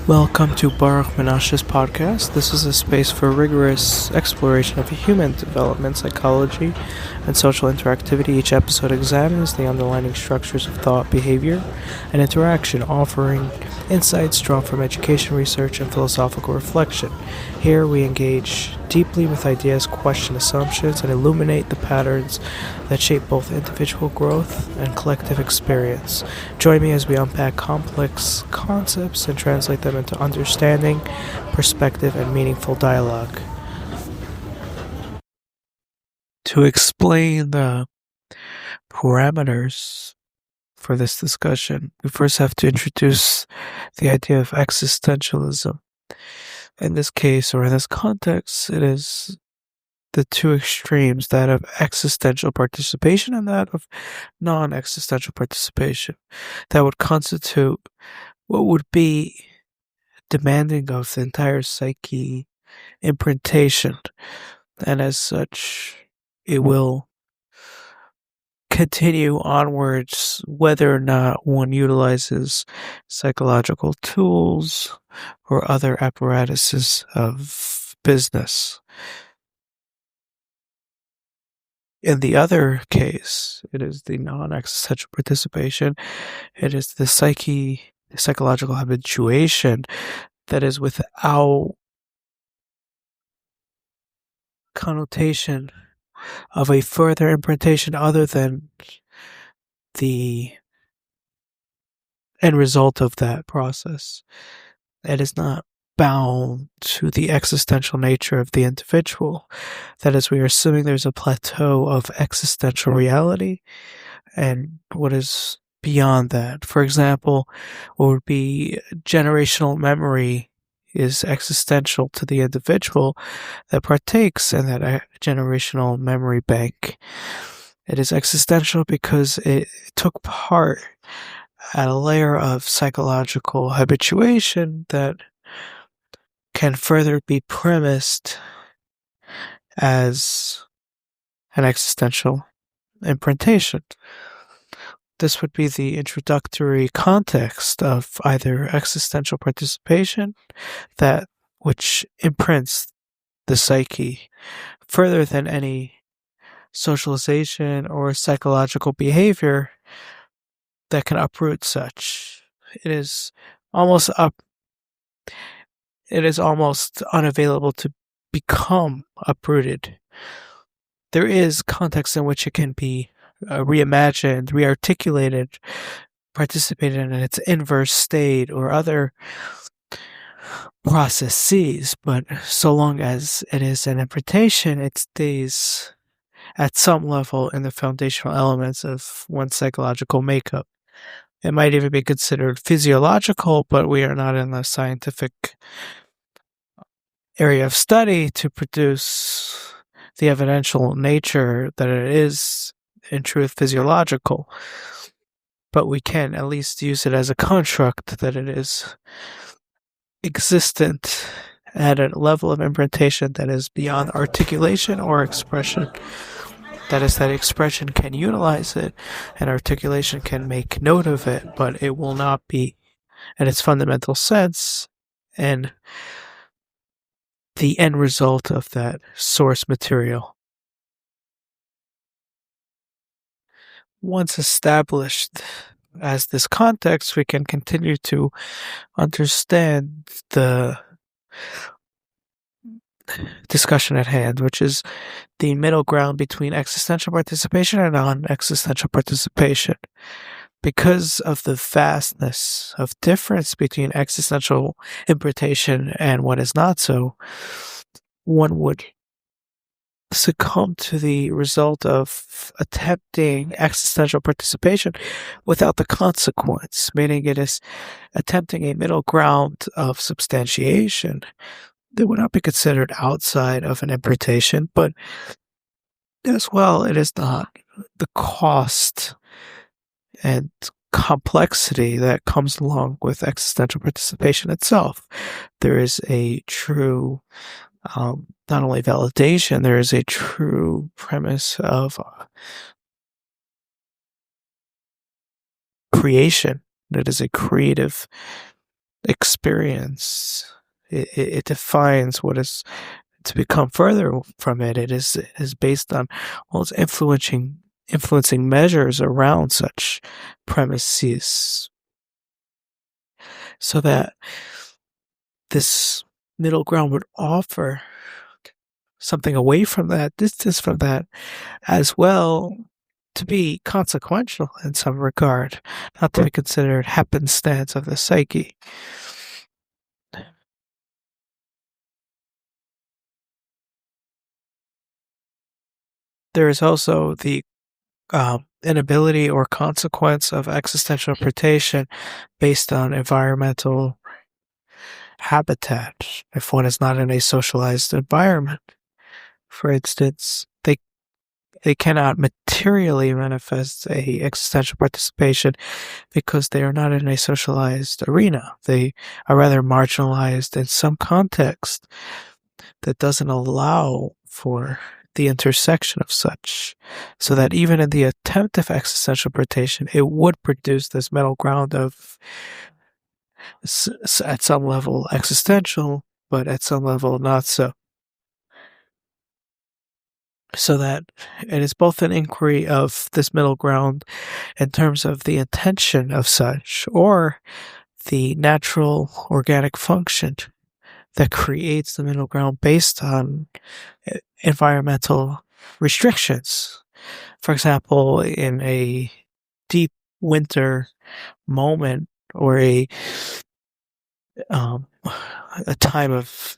Welcome to Baruch Menache's podcast. This is a space for rigorous exploration of human development, psychology, and social interactivity. Each episode examines the underlying structures of thought, behavior, and interaction, offering insights drawn from education, research, and philosophical reflection. Here we engage deeply with ideas, question assumptions, and illuminate the patterns that shape both individual growth and collective experience. Join me as we unpack complex concepts and translate them into understanding, perspective, and meaningful dialogue. To explain the parameters for this discussion, we first have to introduce the idea of existentialism. In this case, or in this context, it is the two extremes, that of existential participation and that of non-existential participation, that would constitute what would be demanding of the entire psyche, imprintation, and as such, it will continue onwards whether or not one utilizes psychological tools or other apparatuses of business. In the other case, it is the non-existential participation. It is the psychological habituation that is without connotation of a further imprintation other than the end result of that process. It is not bound to the existential nature of the individual. That is, we are assuming there's a plateau of existential reality and what is beyond that. For example, what would be generational memory is existential to the individual that partakes in that generational memory bank. It is existential because it took part at a layer of psychological habituation that can further be premised as an existential imprintation. This would be the introductory context of either existential participation, that which imprints the psyche further than any socialization or psychological behavior that can uproot such. It is almost unavailable to become uprooted. There is context in which it can be reimagined, rearticulated, participated in its inverse state or other processes, but so long as it is an imprintation, it stays at some level in the foundational elements of one's psychological makeup. It might even be considered physiological, but we are not in the scientific area of study to produce the evidential nature that it is in truth physiological. But we can at least use it as a construct that it is existent at a level of imprintation that is beyond articulation or expression. That is, that expression can utilize it and articulation can make note of it, but it will not be in its fundamental sense and the end result of that source material. Once established as this context, we can continue to understand the discussion at hand, which is the middle ground between existential participation and non-existential participation. Because of the vastness of difference between existential imprintation and what is not so, one would succumb to the result of attempting existential participation without the consequence, meaning it is attempting a middle ground of substantiation that would not be considered outside of an imprintation, but as well, it is not the cost and complexity that comes along with existential participation itself. There is a true not only validation, there is a true premise of creation. That is a creative experience. It defines what is to become further from it. It is based on all its influencing measures around such premises, so that this middle ground would offer something away from that, distance from that, as well, to be consequential in some regard, not to be considered happenstance of the psyche. There is also the inability or consequence of existential interpretation based on environmental habitat. If one is not in a socialized environment, for instance, they cannot materially manifest a existential participation because they are not in a socialized arena. They are rather marginalized in some context that doesn't allow for the intersection of such, so that even in the attempt of existential interpretation, it would produce this middle ground of, at some level, existential, but at some level not so. So that it is both an inquiry of this middle ground in terms of the intention of such, or the natural organic function that creates the middle ground based on environmental restrictions. For example, in a deep winter moment, or a time of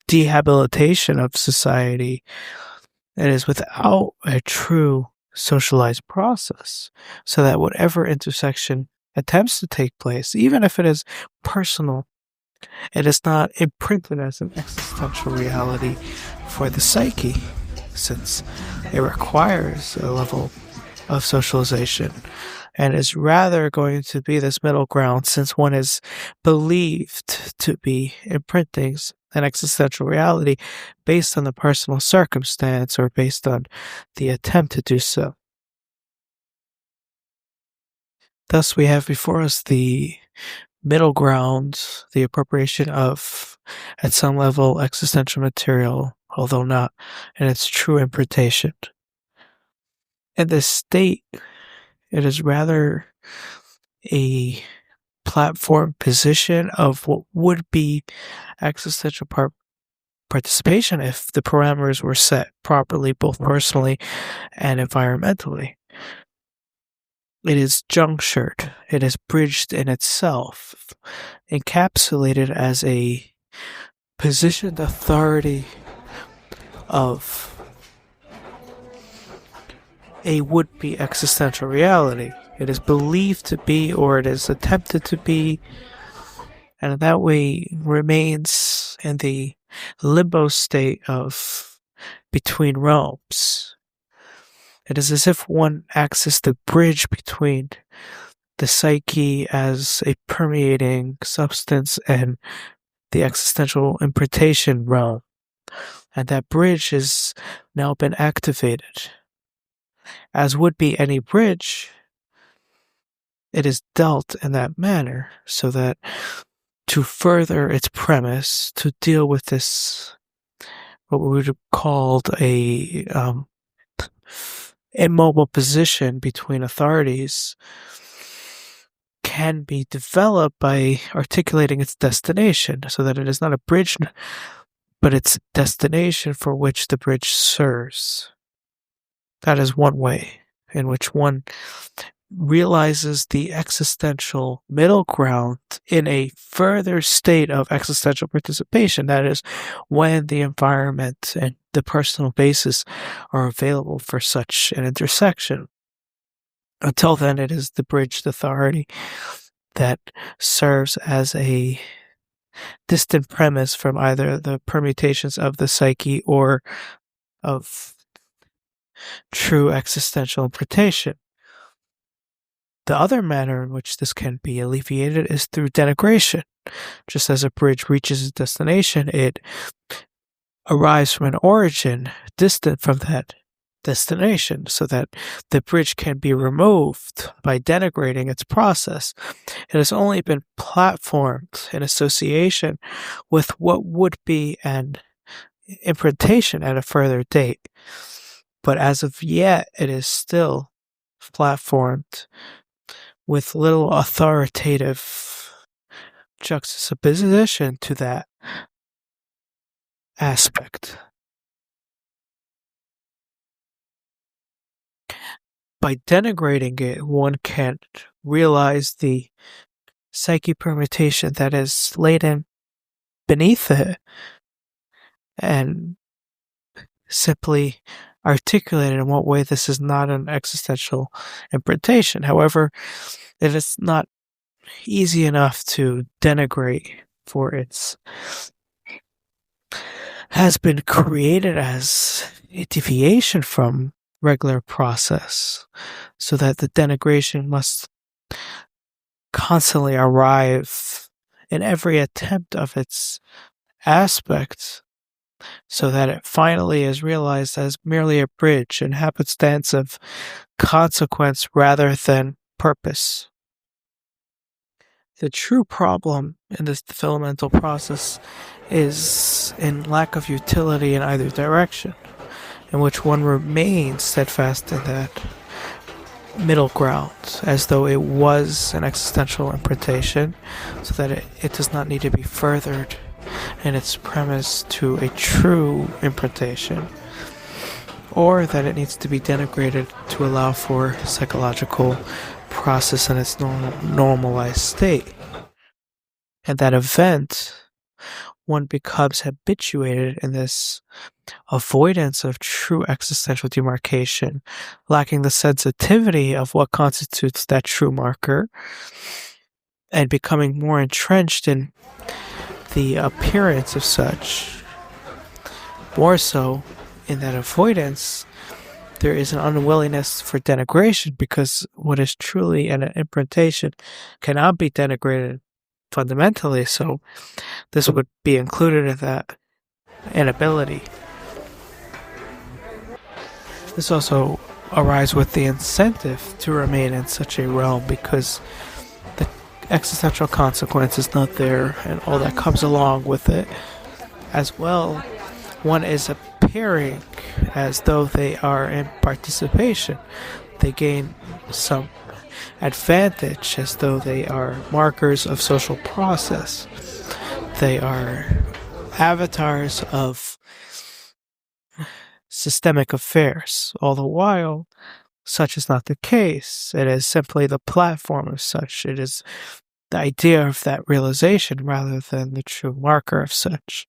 dehabilitation of society, it is without a true socialized process, so that whatever intersection attempts to take place, even if it is personal, it is not imprinted as an existential reality for the psyche, since it requires a level of socialization, and is rather going to be this middle ground, since one is believed to be imprinting an existential reality based on the personal circumstance, or based on the attempt to do so. Thus, we have before us the middle ground, the appropriation of, at some level, existential material, although not in its true imprintation. In this state, it is rather a platform position of what would be existential participation if the parameters were set properly, both personally and environmentally. It is junctured, it is bridged in itself, encapsulated as a positioned authority of a would-be existential reality. It is believed to be, or it is attempted to be, and in that way remains in the limbo state of between realms. It is as if one acts as the bridge between the psyche as a permeating substance and the existential imprintation realm, and that bridge has now been activated. As would be any bridge, it is dealt in that manner, so that to further its premise, to deal with this, what we would have called a immobile position between authorities, can be developed by articulating its destination, so that it is not a bridge, but its destination for which the bridge serves. That is one way in which one realizes the existential middle ground in a further state of existential participation. That is, when the environment and the personal basis are available for such an intersection. Until then, it is the bridged authority that serves as a distant premise from either the permutations of the psyche or of true existential interpretation. The other manner in which this can be alleviated is through denigration. Just as a bridge reaches its destination, it arrives from an origin distant from that destination so that the bridge can be removed by denigrating its process. It has only been platformed in association with what would be an imprintation at a further date. But as of yet, it is still platformed with little authoritative juxtaposition to that aspect. By denigrating it, one can't realize the psyche permutation that is latent beneath it and simply articulate in what way this is not an existential imprintation. However, it is not easy enough to denigrate, for its has been created as a deviation from regular process, so that the denigration must constantly arrive in every attempt of its aspect, so that it finally is realized as merely a bridge and happenstance of consequence rather than purpose. The true problem in this developmental process is in lack of utility in either direction, in which one remains steadfast in that middle ground, as though it was an existential imprintation, so that it does not need to be furthered in its premise to a true imprintation, or that it needs to be denigrated to allow for psychological process in its normalized state. And that event, one becomes habituated in this avoidance of true existential demarcation, lacking the sensitivity of what constitutes that true marker, and becoming more entrenched in the appearance of such. More so, in that avoidance, there is an unwillingness for denigration, because what is truly an imprintation cannot be denigrated fundamentally, so this would be included in that inability. This also arises with the incentive to remain in such a realm, because the existential consequence is not there and all that comes along with it. As well, one is appearing as though they are in participation. They gain some advantage as though they are markers of social process. They are avatars of systemic affairs. All the while, such is not the case. It is simply the platform of such. It is the idea of that realization rather than the true marker of such.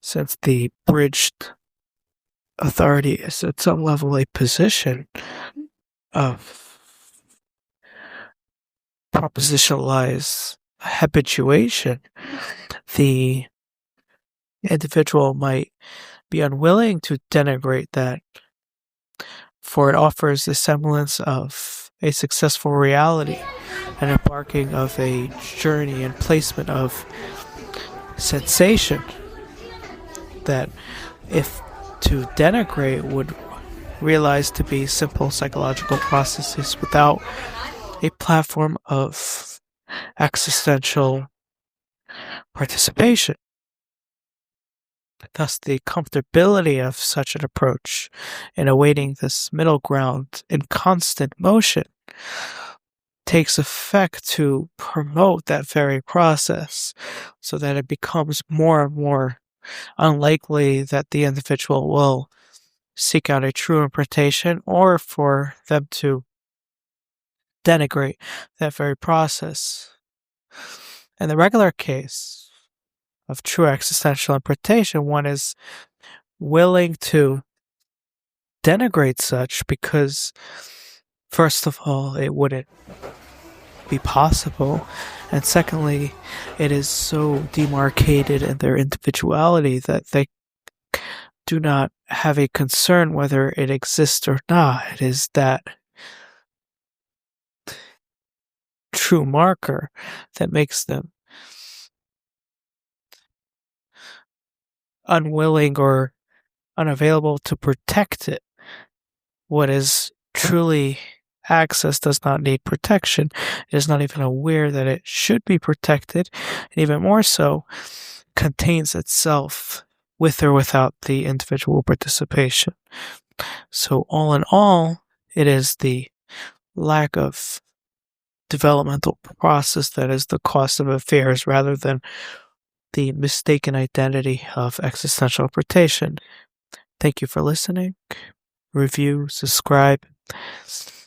Since the bridged authority is at some level a position of propositionalized habituation, the individual might be unwilling to denigrate that, for it offers the semblance of a successful reality, an embarking of a journey and placement of sensation that, if to denigrate, would realize to be simple psychological processes without a platform of existential participation. Thus, the comfortability of such an approach in awaiting this middle ground in constant motion takes effect to promote that very process, so that it becomes more and more unlikely that the individual will seek out a true imprintation, or for them to denigrate that very process. In the regular case of true existential imprintation, one is willing to denigrate such because, first of all, it wouldn't be possible, and secondly, it is so demarcated in their individuality that they do not have a concern whether it exists or not. It is that true marker that makes them unwilling or unavailable to protect it. What is truly access does not need protection. It is not even aware that it should be protected, and even more so, contains itself with or without the individual participation. So all in all, it is the lack of developmental process that is the cost of affairs rather than the mistaken identity of existential imprintation. Thank you for listening. Review, subscribe,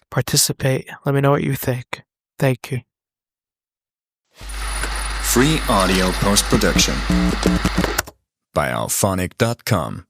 participate. Let me know what you think. Thank you. Free audio post-production by alphonic.com.